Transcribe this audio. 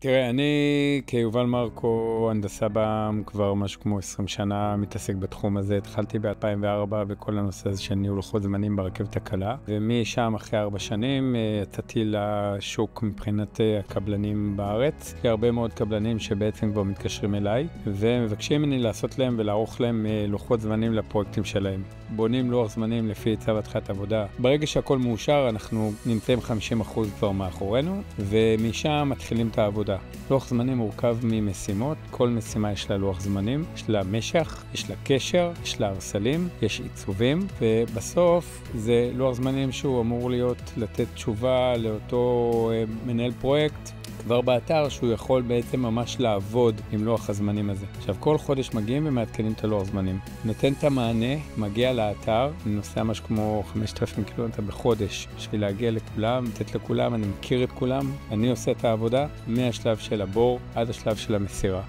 תראה, אני כיובל מרקו, הנדסה בע"מ, כבר משהו כמו 20 שנה מתעסק בתחום הזה. התחלתי ב-2004 בכל הנושא הזה של ניהול לוחות זמנים ברכבת הקלה, ומשם אחרי 4 שנים יצאתי לשוק מבחינת הקבלנים בארץ. יש הרבה מאוד קבלנים שבעצם כבר מתקשרים אליי, ומבקשים ממני לעשות להם ולערוך להם לוחות זמנים לפרויקטים שלהם. בונים לוח זמנים לפי צו התחלת עבודה. ברגע שהכל מאושר, אנחנו נמצאים 50% כבר מאחורינו, ומשם מתחילים את העבודה. לוח זמנים מורכב ממשימות, כל משימה יש לה לוח זמנים, יש לה משך, יש לה קשר, יש לה הרסלים, יש עיצובים, ובסוף זה לוח זמנים שהוא אמור לתת תשובה לאותו מנהל פרויקט, כבר באתר שהוא יכול בעצם ממש לעבוד עם לוח הזמנים הזה. עכשיו, כל חודש מגיעים ומעדכנים את הלוח זמנים. נותן את המענה, מגיע לאתר, אני נוסע משהו כמו 5,000 קילומטר בחודש, בשביל להגיע לכולם, לתת לכולם, אני מכיר את כולם, אני עושה את העבודה מהשלב של הבור עד השלב של המסירה.